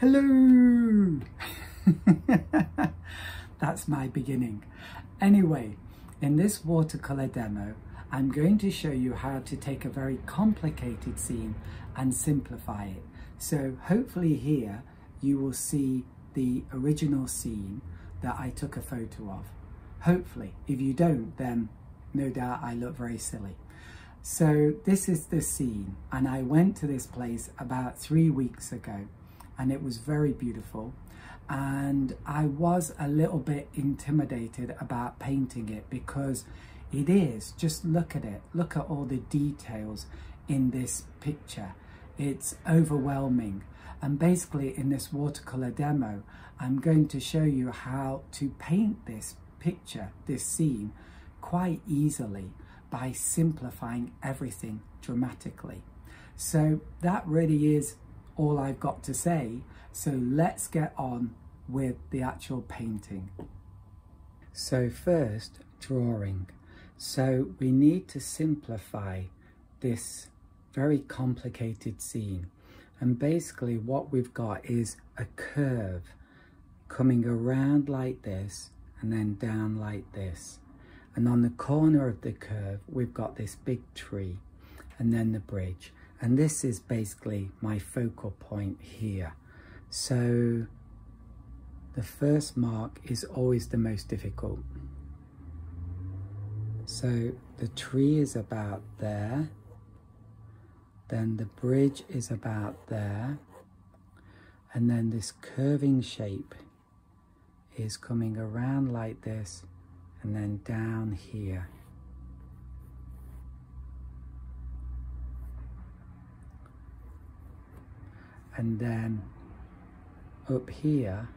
Hello! That's my beginning. Anyway, in this watercolor demo, I'm going to show you how to take a very complicated scene and simplify it. So hopefully here you will see the original scene that I took a photo of. Hopefully. If you don't, then no doubt I look very silly. So this is the scene, and I went to this place about 3 weeks ago, and it was very beautiful, and I was a little bit intimidated about painting it because it is, just look at it, look at all the details in this picture. It's overwhelming, and basically in this watercolor demo I'm going to show you how to paint this picture, this scene, quite easily by simplifying everything dramatically. So that really is all I've got to say, so let's get on with the actual painting. So first, drawing. So we need to simplify this very complicated scene, and basically what we've got is a curve coming around like this and then down like this, and on the corner of the curve we've got this big tree and then the bridge, and this is basically my focal point here. So the first mark is always the most difficult. So the tree is about there, then the bridge is about there, and then this curving shape is coming around like this and then down here. And then up here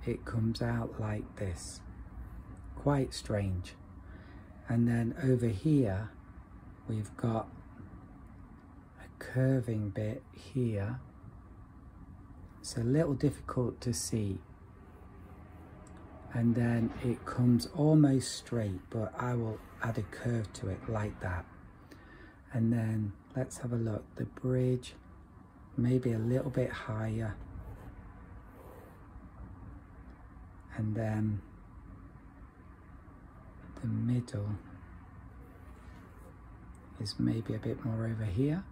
it comes out like this. Quite strange. And then over here we've got a curving bit here. It's a little difficult to see. And then it comes almost straight, but I will add a curve to it like that. And then let's have a look. The bridge, maybe a little bit higher. And then the middle is maybe a bit more over here.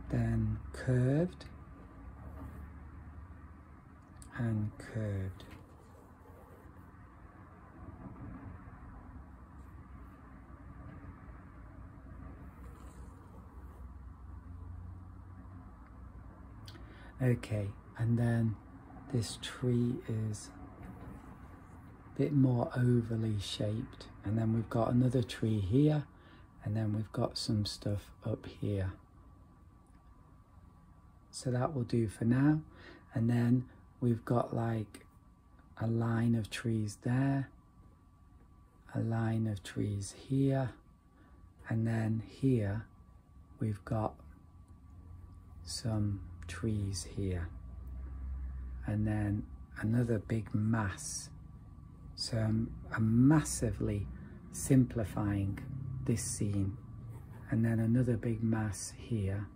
Then curved and curved. Okay, and then this tree is a bit more ovally shaped, and then we've got another tree here, and then we've got some stuff up here. So that will do for now. And then we've got like a line of trees there, a line of trees here, and then here we've got some trees here, and then another big mass. So I'm massively simplifying this scene, and then another big mass here.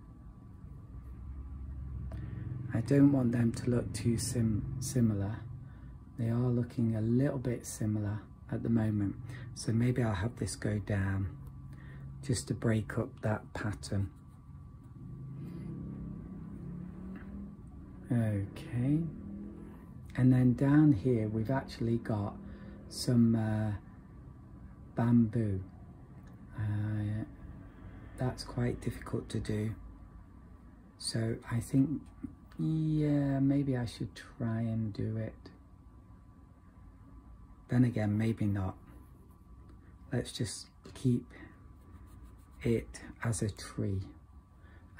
I don't want them to look too similar. They are looking a little bit similar at the moment, so maybe I'll have this go down just to break up that pattern. Okay, and then down here we've actually got some bamboo. That's quite difficult to do, so I think, yeah, maybe I should try and do it. Then again, maybe not. Let's just keep it as a tree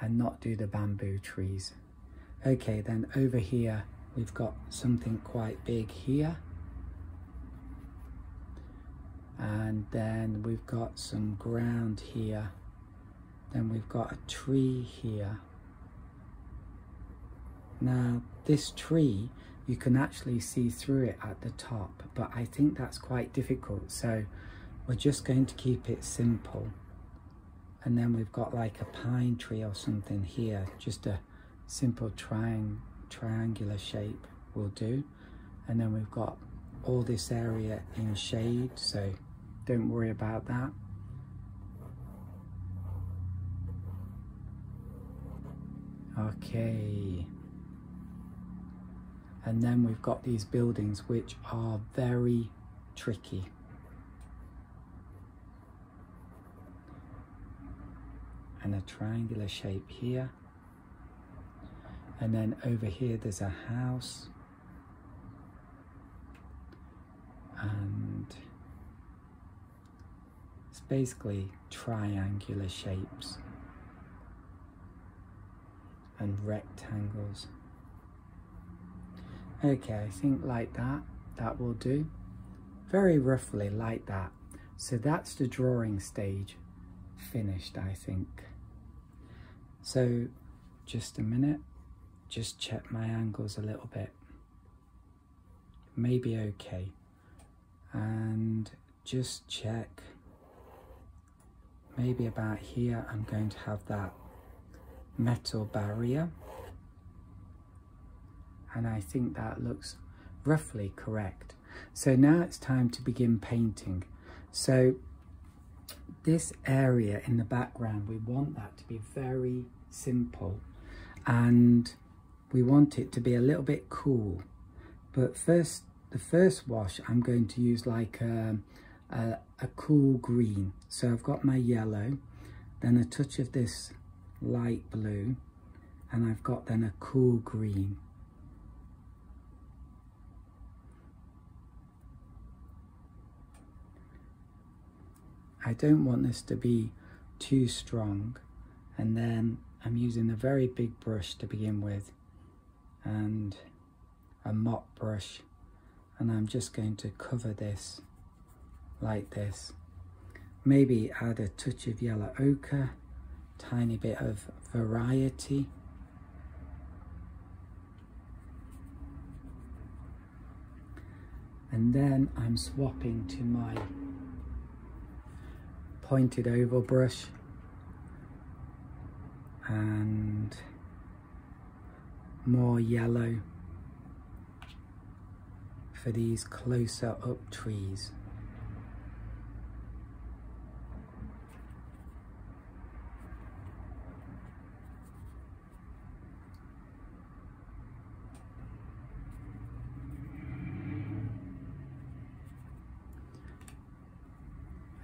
and not do the bamboo trees. Okay, then over here we've got something quite big here, and then we've got some ground here, then we've got a tree here. Now this tree, you can actually see through it at the top, but I think that's quite difficult, so we're just going to keep it simple And then we've got like a pine tree or something here, just a simple triangular shape will do. And then we've got all this area in shade, so don't worry about that. Okay. And then we've got these buildings which are very tricky. And a triangular shape here. And then over here there's a house. And it's basically triangular shapes and rectangles. Okay, I think like that, that will do. Very roughly like that. So that's the drawing stage finished, I think. So just a minute, just check my angles a little bit. Maybe okay. And just check, maybe about here I'm going to have that metal barrier. And I think that looks roughly correct. So now it's time to begin painting. So this area in the background, we want that to be very simple, and we want it to be a little bit cool. But first, the first wash, I'm going to use like a cool green. So I've got my yellow, then a touch of this light blue, and I've got then a cool green. I don't want this to be too strong, and then I'm using a very big brush to begin with and a mop brush, and I'm just going to cover this like this. Maybe add a touch of yellow ochre, tiny bit of variety. And then I'm swapping to my pointed oval brush and more yellow for these closer up trees.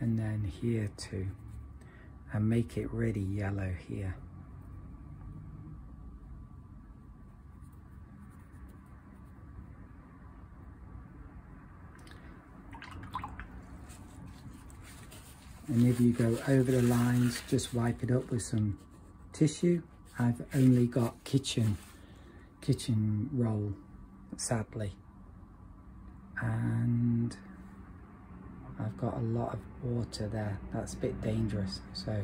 And then here too, and make it really yellow here. And if you go over the lines, just wipe it up with some tissue. I've only got kitchen roll, sadly, and I've got a lot of water there. That's a bit dangerous, so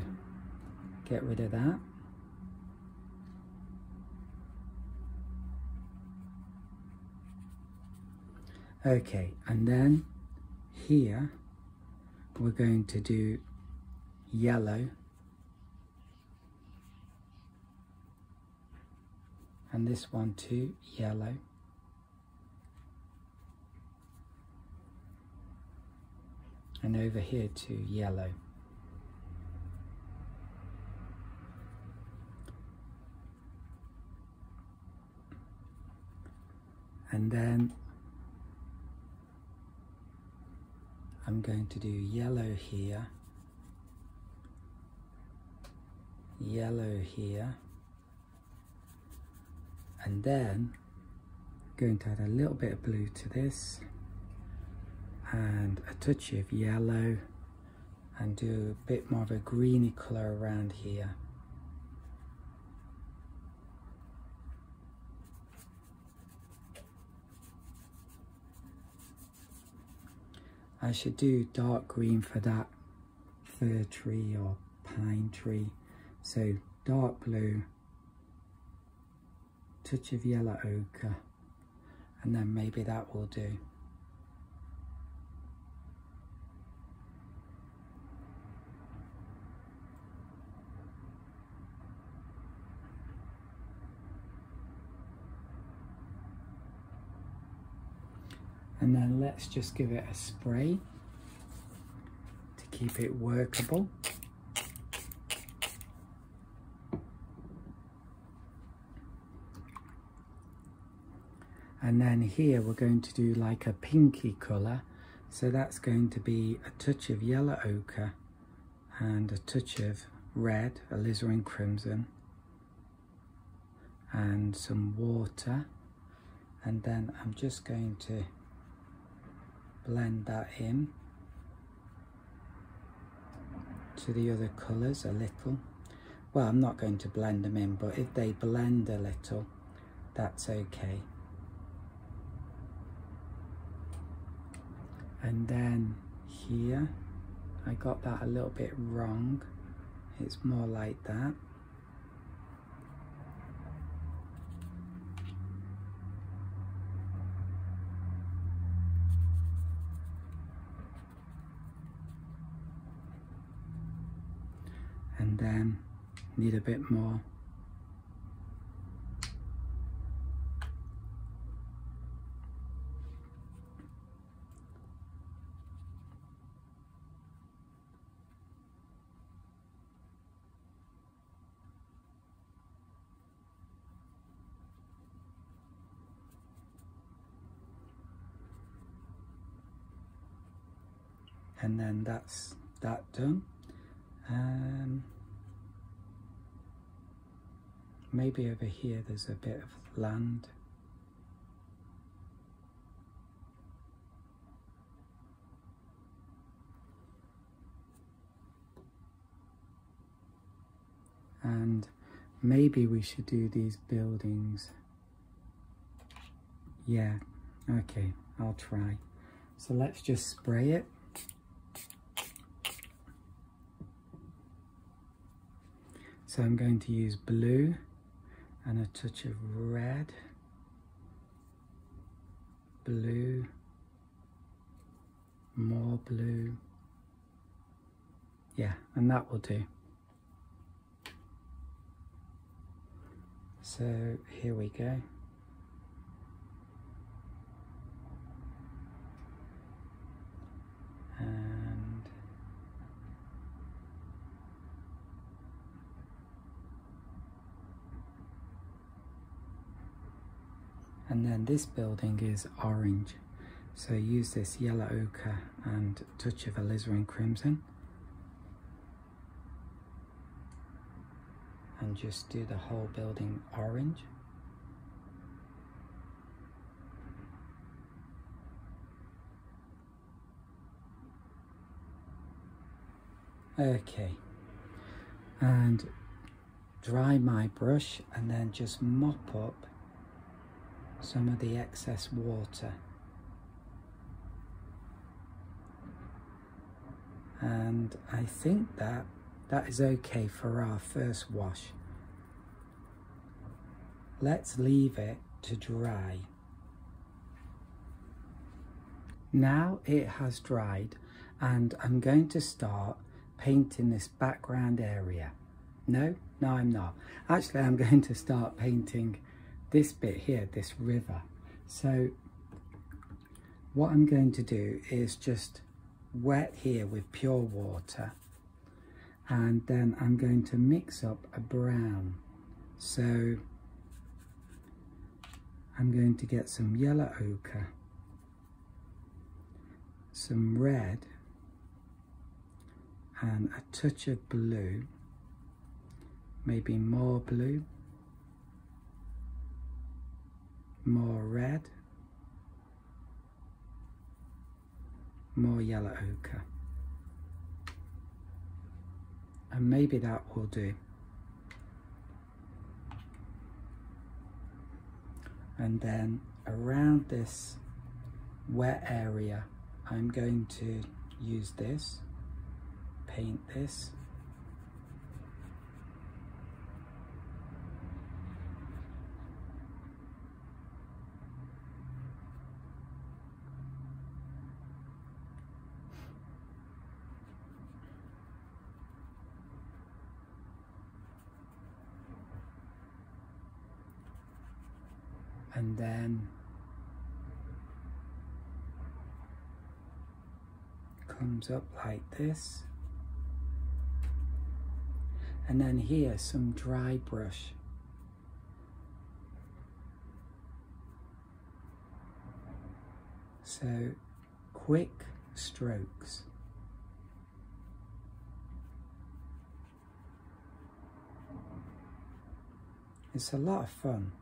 get rid of that. Okay, and then here we're going to do yellow, and this one too, yellow. And over here too, yellow. And then I'm going to do yellow here, yellow here, and then going to add a little bit of blue to this, and a touch of yellow, and do a bit more of a greeny colour around here. I should do dark green for that fir tree or pine tree. So dark blue, touch of yellow ochre, and then maybe that will do. And then let's just give it a spray to keep it workable. And then here we're going to do like a pinky colour. So that's going to be a touch of yellow ochre and a touch of red, alizarin crimson, and some water. And then I'm just going to blend that in to the other colours a little. Well, I'm not going to blend them in, but if they blend a little, that's okay. And then here, I got that a little bit wrong. It's more like that. And then need a bit more. And then that's that done. Maybe over here there's a bit of land. And maybe we should do these buildings. Yeah, okay, I'll try. So let's just spray it. So I'm going to use blue and a touch of red, blue, more blue. Yeah, and that will do. So here we go. And then this building is orange, so use this yellow ochre and a touch of alizarin crimson, and just do the whole building orange. Okay, and dry my brush and then just mop up some of the excess water. And I think that is okay for our first wash. Let's leave it to dry. Now it has dried, and I'm going to start painting this background area. No, I'm not. Actually, I'm going to start painting this bit here, this river. So what I'm going to do is just wet here with pure water, and then I'm going to mix up a brown. So I'm going to get some yellow ochre, some red, and a touch of blue, maybe more blue, more red, more yellow ochre, and maybe that will do. And then around this wet area, I'm going to use this, paint this. And then comes up like this. And then here, some dry brush. So, quick strokes. It's a lot of fun.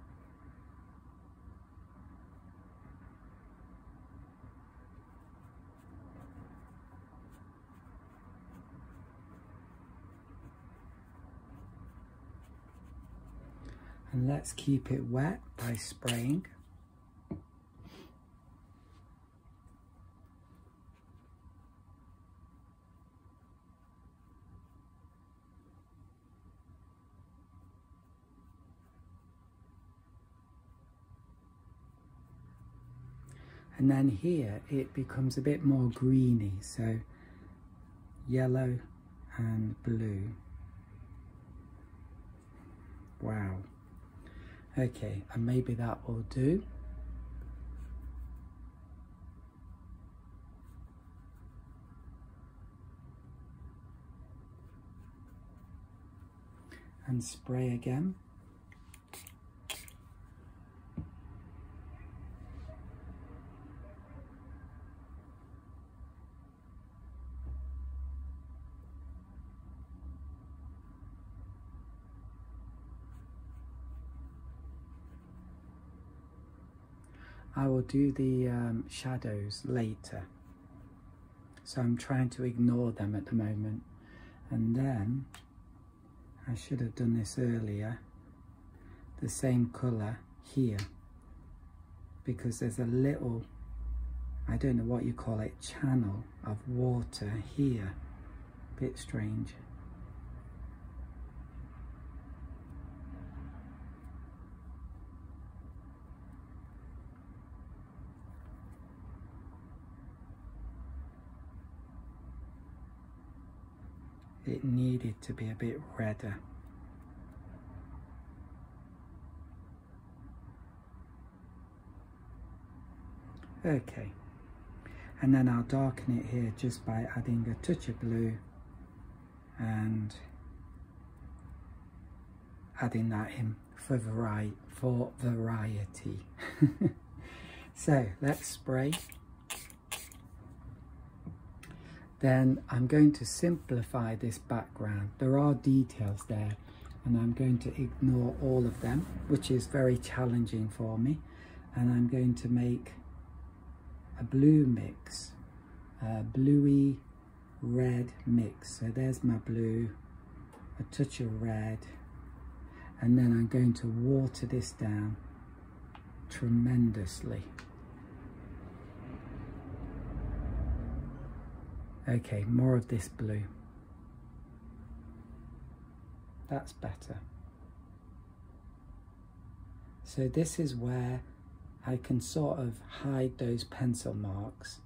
And let's keep it wet by spraying. And then here it becomes a bit more greeny, so yellow and blue. Wow. Okay, and maybe that will do. And spray again. I will do the shadows later, so I'm trying to ignore them at the moment. And then, I should have done this earlier, the same colour here, because there's a little, I don't know what you call it, channel of water here. Bit strange. It needed to be a bit redder. Okay, and then I'll darken it here just by adding a touch of blue and adding that in for variety. So let's spray. Then I'm going to simplify this background. There are details there and I'm going to ignore all of them, which is very challenging for me. And I'm going to make a blue mix, a bluey red mix. So there's my blue, a touch of red, and then I'm going to water this down tremendously. Okay, more of this blue. That's better. So this is where I can sort of hide those pencil marks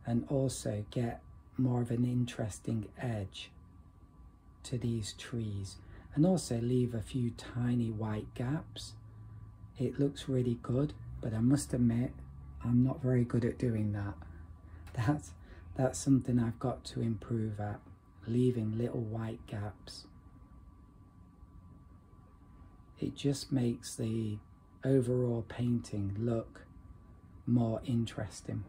and also get more of an interesting edge to these trees, and also leave a few tiny white gaps. It looks really good, but I must admit I'm not very good at doing that. That's something I've got to improve at, leaving little white gaps. It just makes the overall painting look more interesting.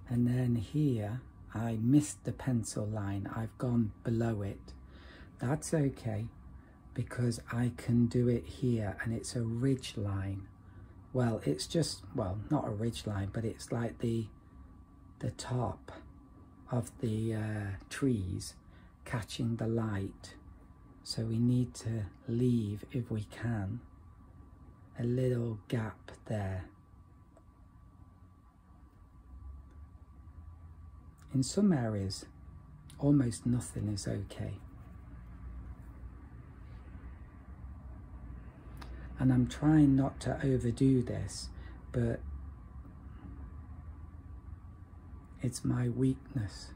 And then here I missed the pencil line. I've gone below it. That's okay, because I can do it here and it's a ridge line. Well, it's just, well, not a ridge line, but it's like the top of the trees catching the light. So we need to leave, if we can, a little gap there. In some areas, almost nothing is okay. And I'm trying not to overdo this, but it's my weakness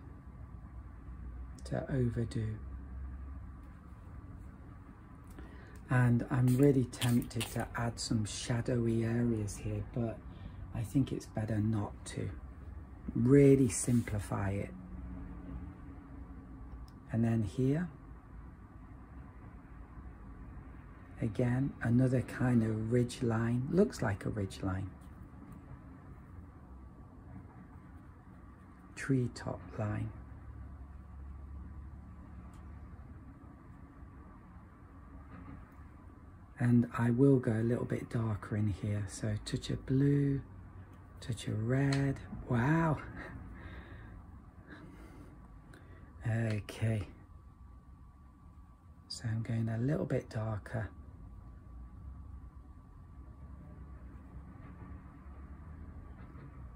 to overdo. And I'm really tempted to add some shadowy areas here, but I think it's better not to. Really simplify it. And then here, again, another kind of ridge line. Looks like a ridge line. Treetop line. And I will go a little bit darker in here. So touch of blue, touch of red. Wow. Okay. So I'm going a little bit darker.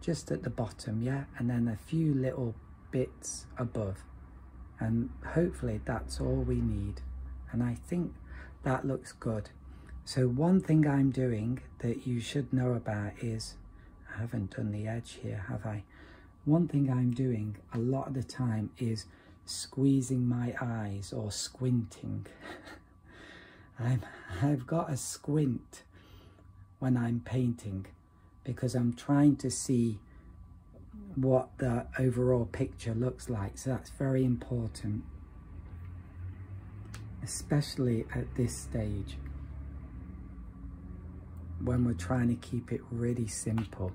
Just at the bottom, yeah? And then a few little bits above. And hopefully that's all we need. And I think that looks good. So one thing I'm doing that you should know about is, I haven't done the edge here, have I? One thing I'm doing a lot of the time is squeezing my eyes or squinting. I've got a squint when I'm painting because I'm trying to see what the overall picture looks like. So that's very important, especially at this stage, when we're trying to keep it really simple.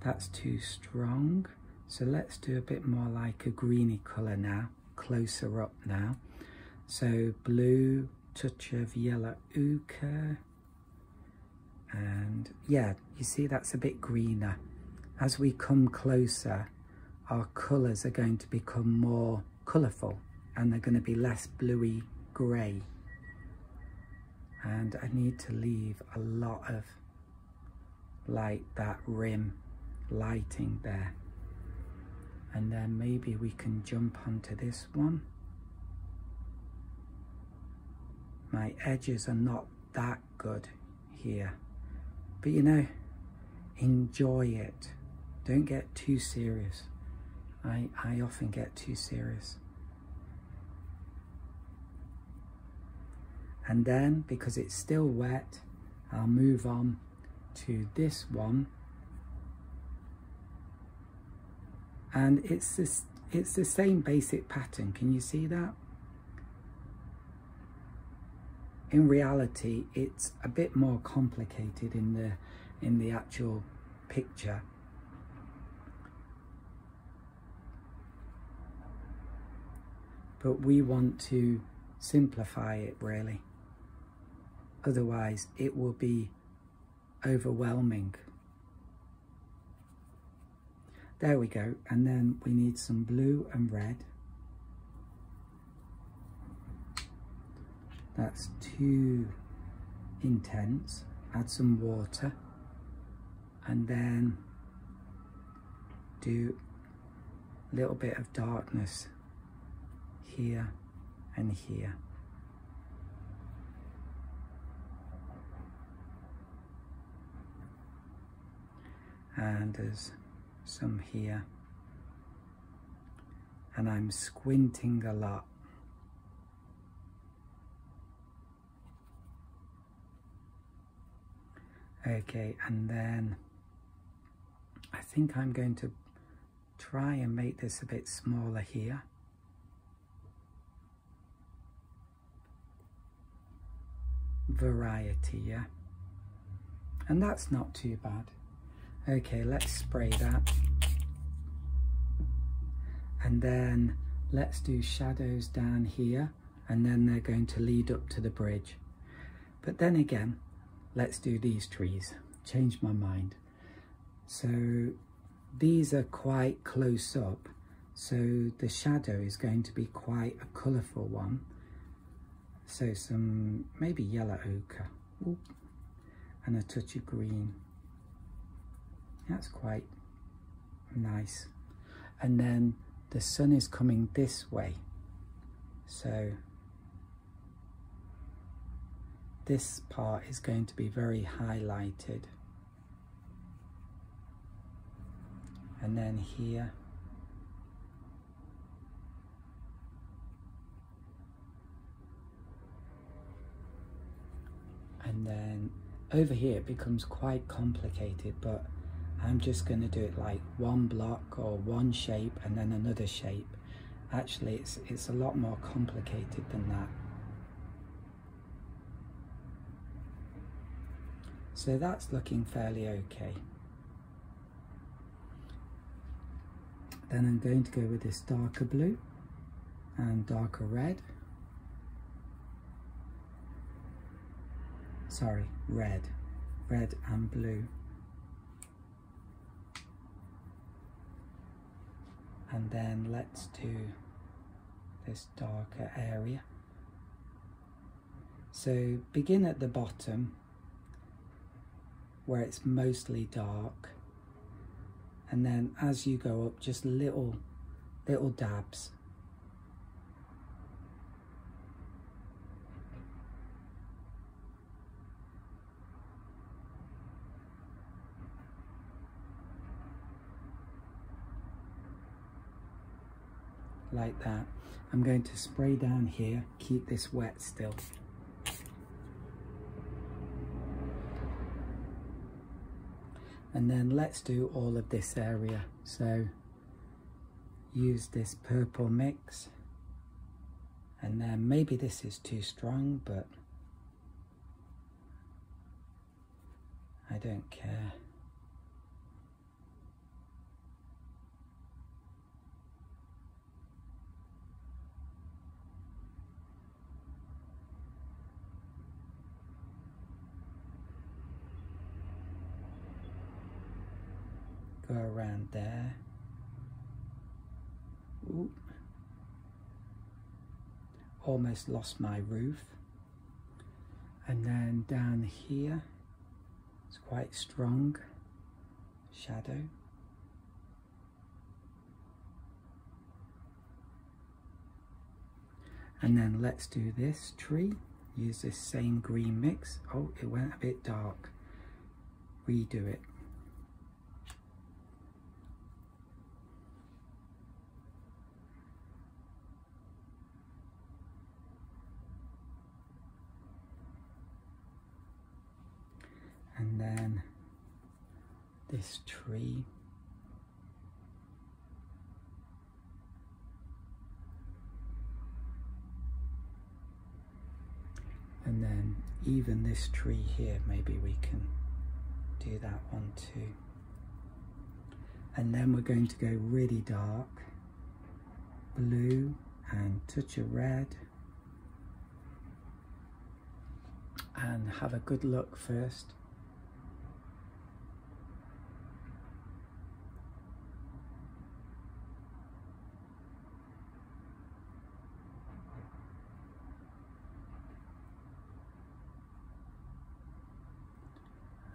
That's too strong. So let's do a bit more like a greeny colour now, closer up now. So blue, touch of yellow ochre. And yeah, you see that's a bit greener. As we come closer, our colours are going to become more colourful and they're going to be less bluey grey. And I need to leave a lot of like that rim lighting there. And then maybe we can jump onto this one. My edges are not that good here, but you know, enjoy it. Don't get too serious. I often get too serious. And then, because it's still wet, I'll move on to this one. And it's the same basic pattern. Can you see that? In reality, it's a bit more complicated in the actual picture. But we want to simplify it really. Otherwise, it will be overwhelming. There we go. And then we need some blue and red. That's too intense. Add some water. And then do a little bit of darkness here and here. And there's some here. And I'm squinting a lot. Okay, and then I think I'm going to try and make this a bit smaller here. Variety, yeah. And that's not too bad. Okay, let's spray that. And then let's do shadows down here, and then they're going to lead up to the bridge. But then again, let's do these trees. Changed my mind. So these are quite close up, so the shadow is going to be quite a colourful one. So some maybe yellow ochre. Ooh. And a touch of green. That's quite nice. And then the sun is coming this way, so this part is going to be very highlighted. And then here, and then over here it becomes quite complicated, but I'm just going to do it like one block or one shape and then another shape. Actually it's a lot more complicated than that. So that's looking fairly okay. Then I'm going to go with this darker blue and darker red. Sorry, red and blue. And then let's do this darker area. So begin at the bottom where it's mostly dark, and then as you go up, just little dabs. Like that. I'm going to spray down here, keep this wet still. And then let's do all of this area. So use this purple mix, and then maybe this is too strong, but I don't care. Go around there. Ooh. Almost lost my roof. And then down here, it's quite strong shadow. And then let's do this tree. Use this same green mix. Oh, it went a bit dark. Redo it. And then this tree. And then even this tree here, maybe we can do that one too. And then we're going to go really dark, blue and touch of red. And have a good look first.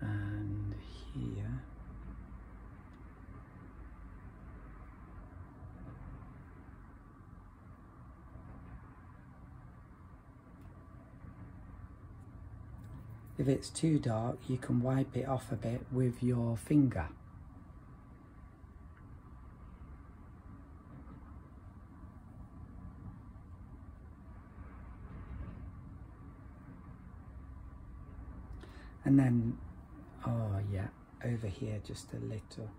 And here. If it's too dark, you can wipe it off a bit with your finger. And then, oh yeah, over here just a little.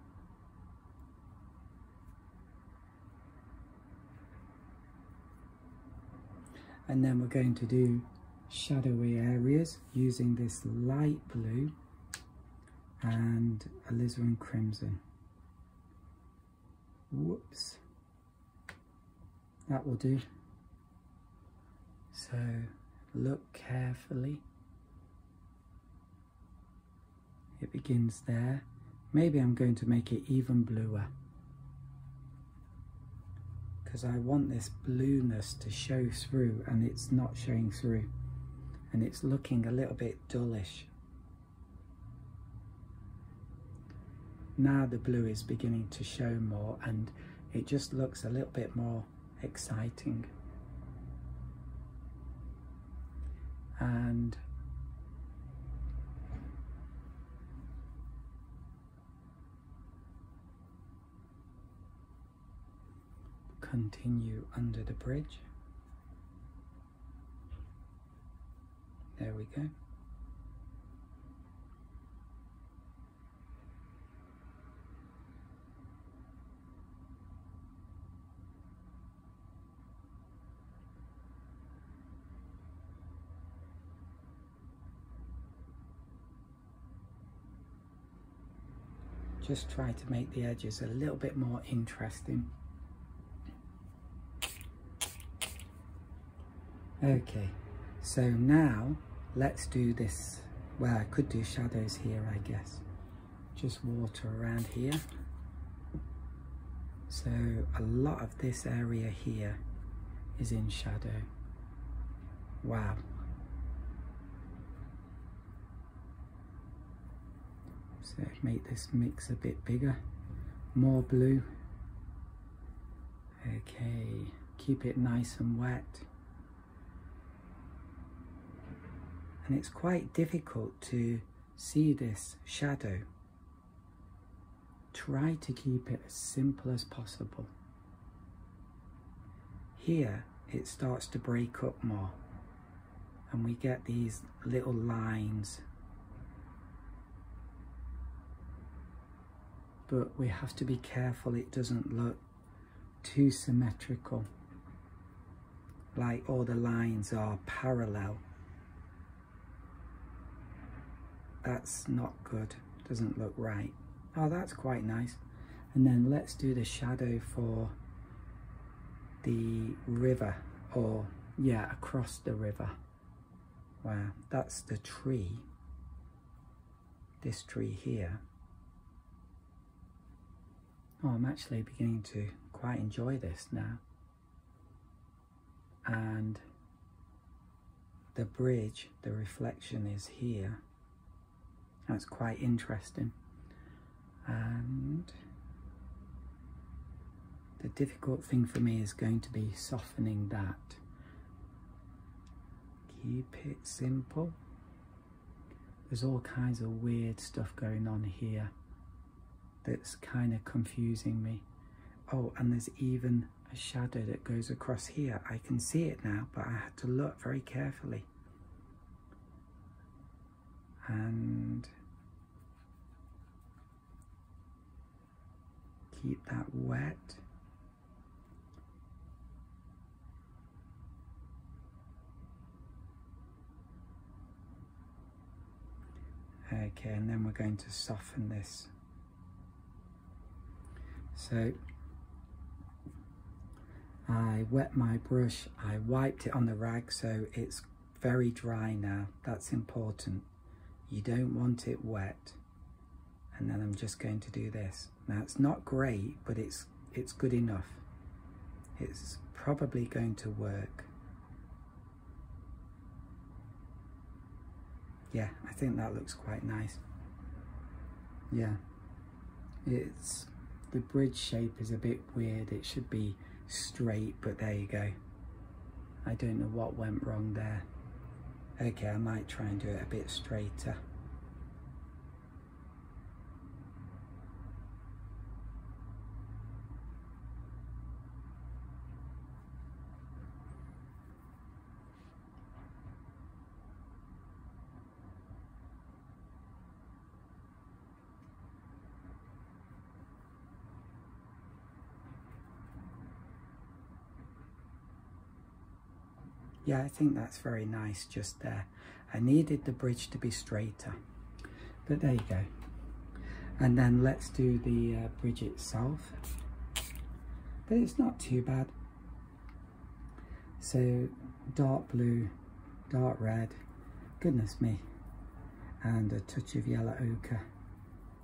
And then we're going to do shadowy areas using this light blue and alizarin crimson. Whoops. That will do. So look carefully. It begins there. Maybe I'm going to make it even bluer, because I want this blueness to show through, and it's not showing through, and it's looking a little bit dullish. Now the blue is beginning to show more, and it just looks a little bit more exciting. And continue under the bridge. There we go. just try to make the edges a little bit more interesting. Okay, so now let's do this. Well, I could do shadows here, I guess. Just water around here. So a lot of this area here is in shadow. Wow. So make this mix a bit bigger. More blue. Okay, keep it nice and wet. And it's quite difficult to see this shadow. Try to keep it as simple as possible. Here it starts to break up more and we get these little lines, but we have to be careful it doesn't look too symmetrical, like all the lines are parallel. That's not good, doesn't look right. Oh, that's quite nice. And then let's do the shadow for the river, or yeah, across the river. Wow, that's the tree. This tree here. Oh, I'm actually beginning to quite enjoy this now. And the bridge, the reflection is here. That's quite interesting. And the difficult thing for me is going to be softening that. Keep it simple. There's all kinds of weird stuff going on here that's kind of confusing me. Oh, and there's even a shadow that goes across here. I can see it now, but I had to look very carefully. And keep that wet. Okay, and then we're going to soften this. So I wet my brush, I wiped it on the rag, so it's very dry now. That's important. You don't want it wet. And then I'm just going to do this. Now it's not great, but it's good enough. It's probably going to work. Yeah, I think that looks quite nice. Yeah, the bridge shape is a bit weird. It should be straight, but there you go. I don't know what went wrong there. Okay, I might try and do it a bit straighter. Yeah, I think that's very nice just there. I needed the bridge to be straighter, but there you go. And then let's do the bridge itself, but it's not too bad. So dark blue, dark red, goodness me, and a touch of yellow ochre.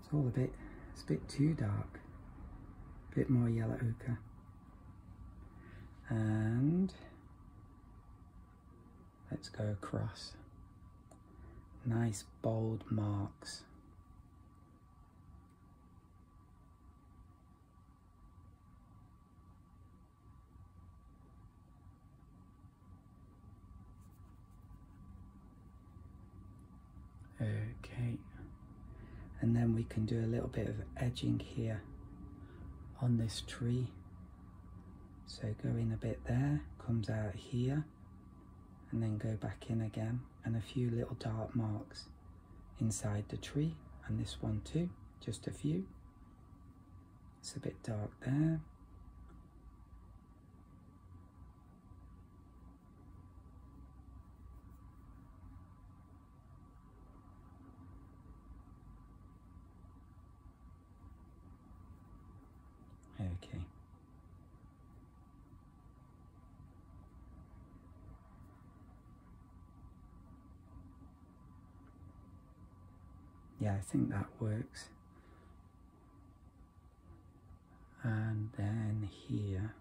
It's all it's a bit too dark. A bit more yellow ochre. And let's go across. Nice bold marks. Okay. And then we can do a little bit of edging here on this tree. So go in a bit there, comes out here, and then go back in again, and a few little dark marks inside the tree, and this one too, just a few. It's a bit dark there. Yeah, I think that works. And then here.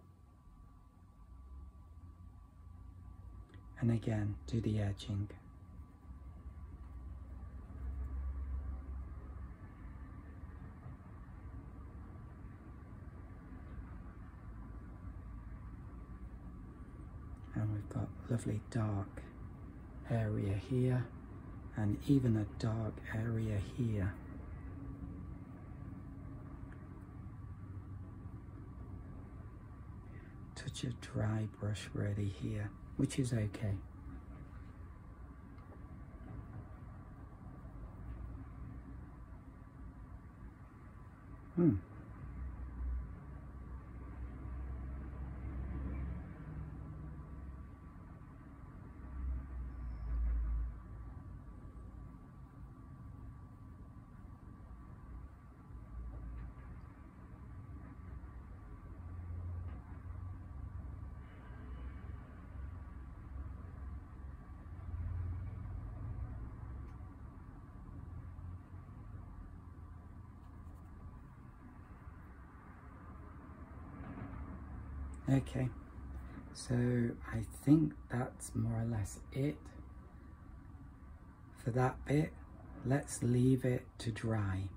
And again, do the edging. And we've got lovely dark area here, and even a dark area here. Touch of dry brush ready here, which is okay. Okay, so I think that's more or less it for that bit. Let's leave it to dry.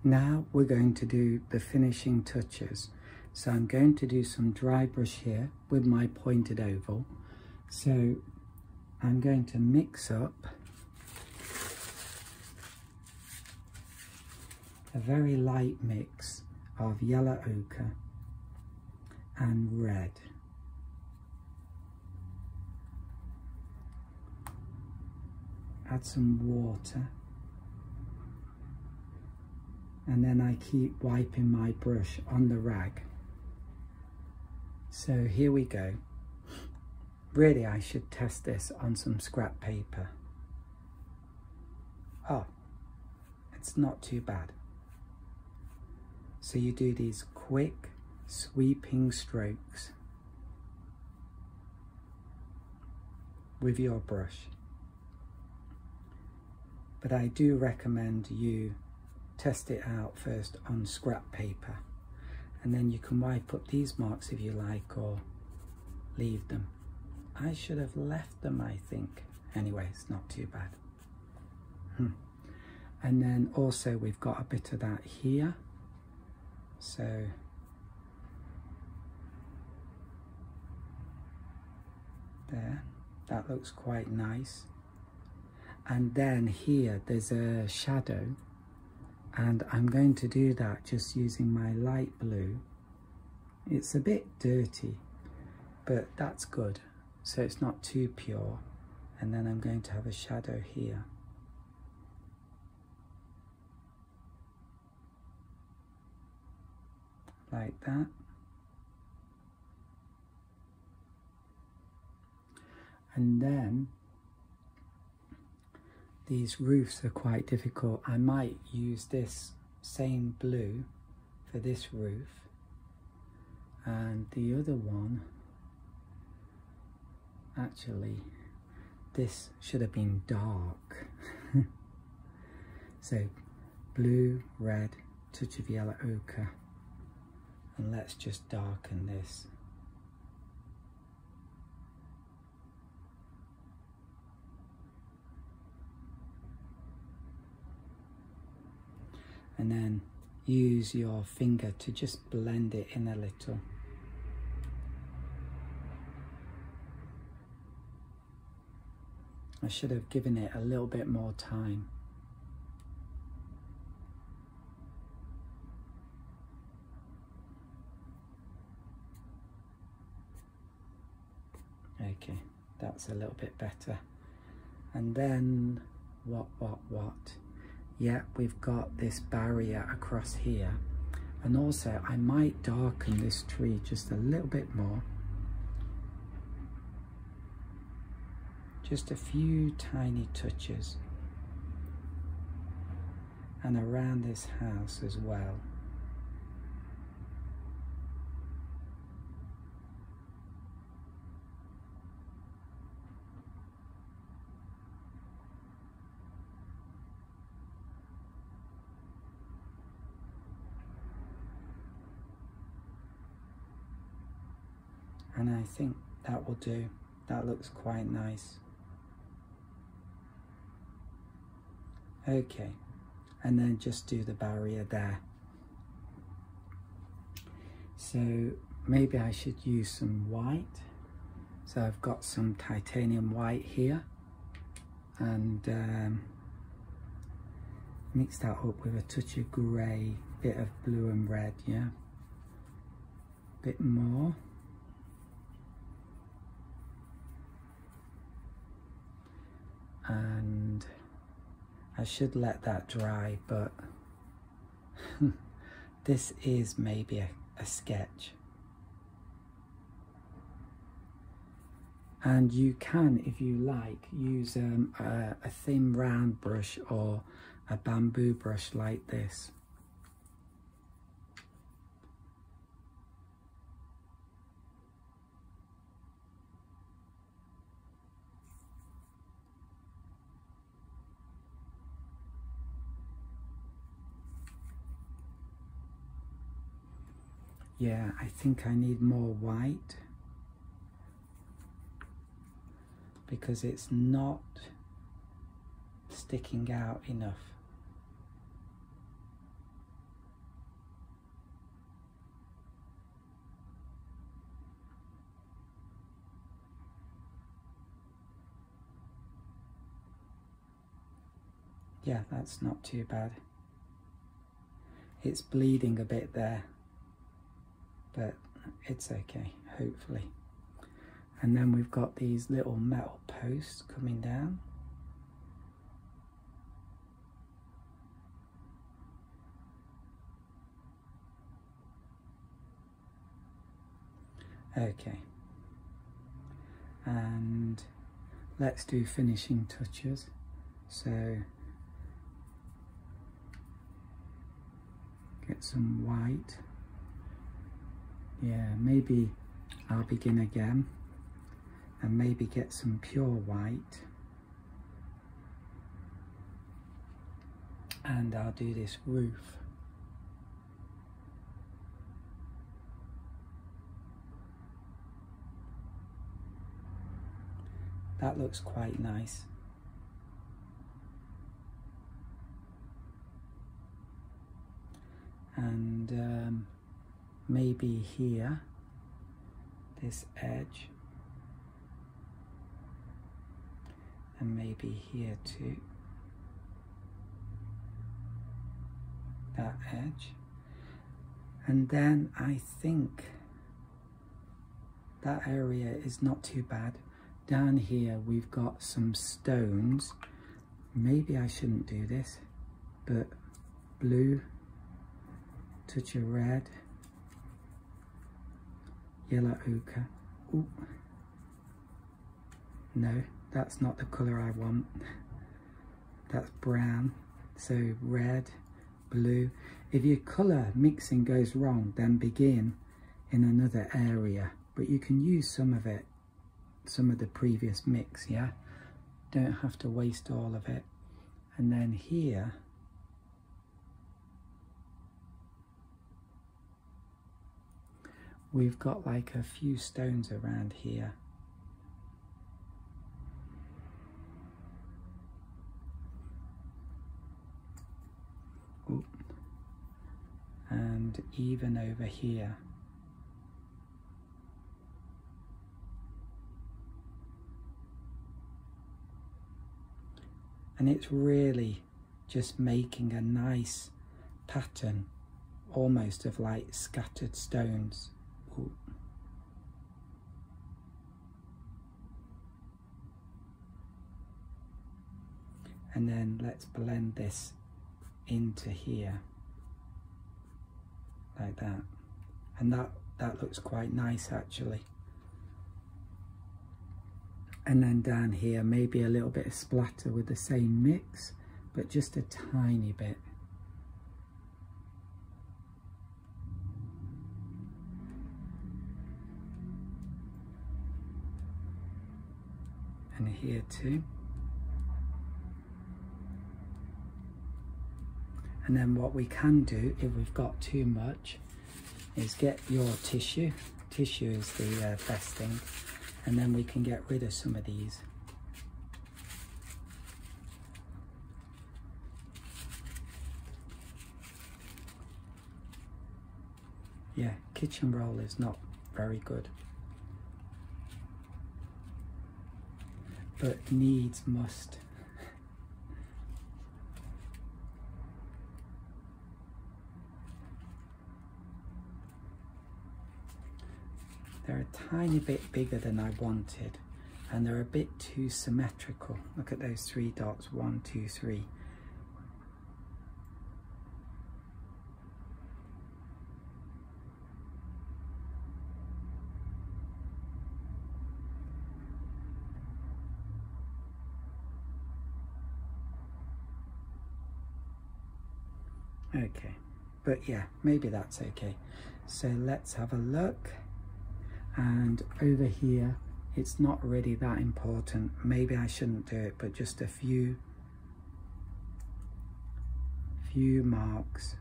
Now we're going to do the finishing touches. So I'm going to do some dry brush here with my pointed oval. So I'm going to mix up a very light mix of yellow ochre and red. Add some water, and then I keep wiping my brush on the rag. So here we go. Really, I should test this on some scrap paper. Oh, it's not too bad. So you do these quick sweeping strokes with your brush, but I do recommend you test it out first on scrap paper, and then you can wipe up these marks if you like, or leave them. I should have left them, I think. Anyway, it's not too bad. And then also we've got a bit of that here, so there, that looks quite nice. And then here there's a shadow, and I'm going to do that just using my light blue. It's a bit dirty, but that's good, so it's not too pure. And then I'm going to have a shadow here. Like that. And then these roofs are quite difficult. I might use this same blue for this roof, and the other one, actually this should have been dark. So blue, red, touch of yellow ochre, and let's just darken this. And then use your finger to just blend it in a little. I should have given it a little bit more time. Okay, that's a little bit better. And then what? Yeah, we've got this barrier across here. And also I might darken this tree just a little bit more. Just a few tiny touches. And around this house as well. And I think that will do. That looks quite nice. Okay, and then just do the barrier there. So maybe I should use some white. So I've got some titanium white here, and mix that up with a touch of grey, bit of blue and red, yeah, bit more. And I should let that dry, but this is maybe a sketch. And you can, if you like, use a thin round brush or a bamboo brush like this. Yeah, I think I need more white because it's not sticking out enough. Yeah, that's not too bad. It's bleeding a bit there, but it's okay, hopefully. And then we've got these little metal posts coming down. Okay, and let's do finishing touches. So get some white. Yeah, maybe I'll begin again and maybe get some pure white, and I'll do this roof. That looks quite nice. And maybe here, this edge, and maybe here too, that edge. And then I think that area is not too bad. Down here we've got some stones. Maybe I shouldn't do this, but blue, touch of red, yellow ochre. Ooh. No, that's not the colour I want. That's brown. So red, blue. If your colour mixing goes wrong, then begin in another area. But you can use some of it, some of the previous mix, yeah? Don't have to waste all of it. And then here, we've got like a few stones around here. Ooh. And even over here. And it's really just making a nice pattern, almost of like scattered stones. Ooh. And then let's blend this into here, like that. And that looks quite nice actually. And then down here, maybe a little bit of splatter with the same mix, but just a tiny bit. And here too. And then what we can do, if we've got too much, is get your tissue tissue is the best thing, and then we can get rid of some of these. Yeah, kitchen roll is not very good, but needs must. They're a tiny bit bigger than I wanted, and they're a bit too symmetrical. Look at those 3 dots, 1, 2, 3. Okay, but yeah, maybe that's okay. So let's have a look. And over here, it's not really that important. Maybe I shouldn't do it, but just a few marks.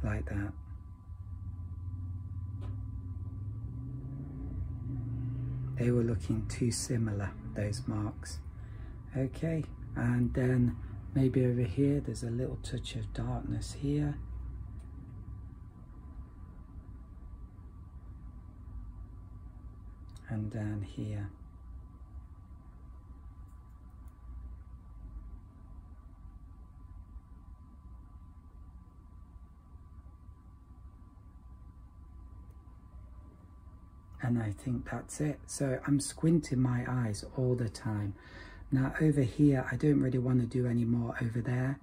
Like that. They were looking too similar, those marks. Okay, and then maybe over here there's a little touch of darkness here. And down here. And I think that's it. So I'm squinting my eyes all the time. Now over here, I don't really want to do any more over there,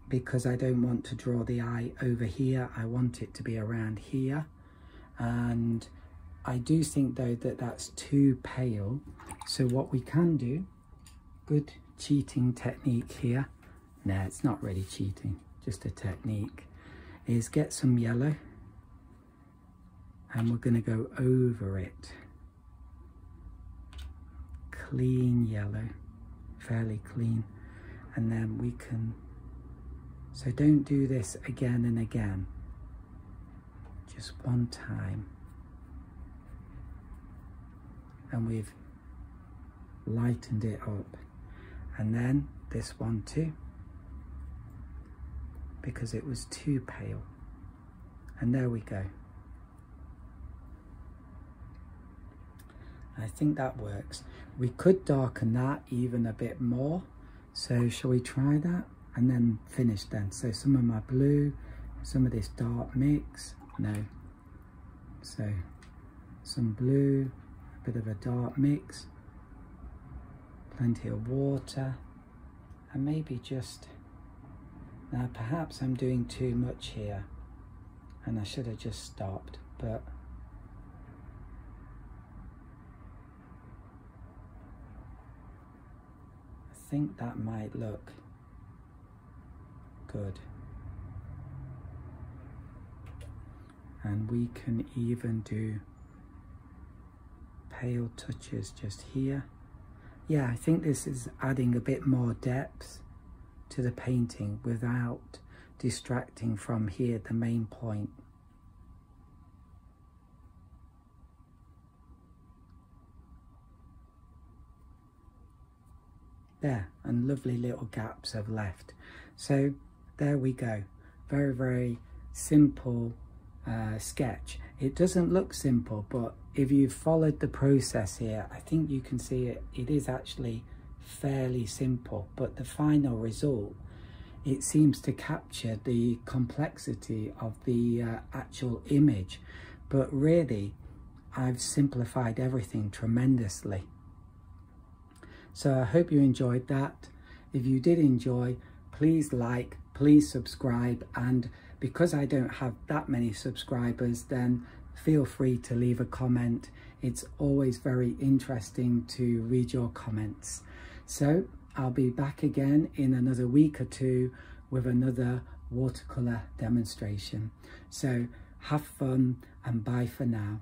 because I don't want to draw the eye over here. I want it to be around here. And I do think though that that's too pale. So what we can do, good cheating technique here. No, it's not really cheating, just a technique, is get some yellow. And we're going to go over it. Clean yellow, fairly clean. And then we can, so don't do this again and again. Just one time. And we've lightened it up. And then this one too, because it was too pale. And there we go. I think that works. We could darken that even a bit more. So shall we try that? And then finish then. So some of my blue, some of this dark mix. No. So some blue, a bit of a dark mix. Plenty of water. And maybe just, now perhaps I'm doing too much here. And I should have just stopped, but I think that might look good. And we can even do pale touches just here. Yeah, I think this is adding a bit more depth to the painting without distracting from here, the main point. There, and lovely little gaps have left. So there we go. Very, very simple sketch. It doesn't look simple, but if you've followed the process here, I think you can see it is actually fairly simple, but the final result, it seems to capture the complexity of the actual image. But really, I've simplified everything tremendously. So I hope you enjoyed that. If you did enjoy, please like, please subscribe, and because I don't have that many subscribers, then feel free to leave a comment. It's always very interesting to read your comments. So I'll be back again in another week or two with another watercolor demonstration. So have fun and bye for now.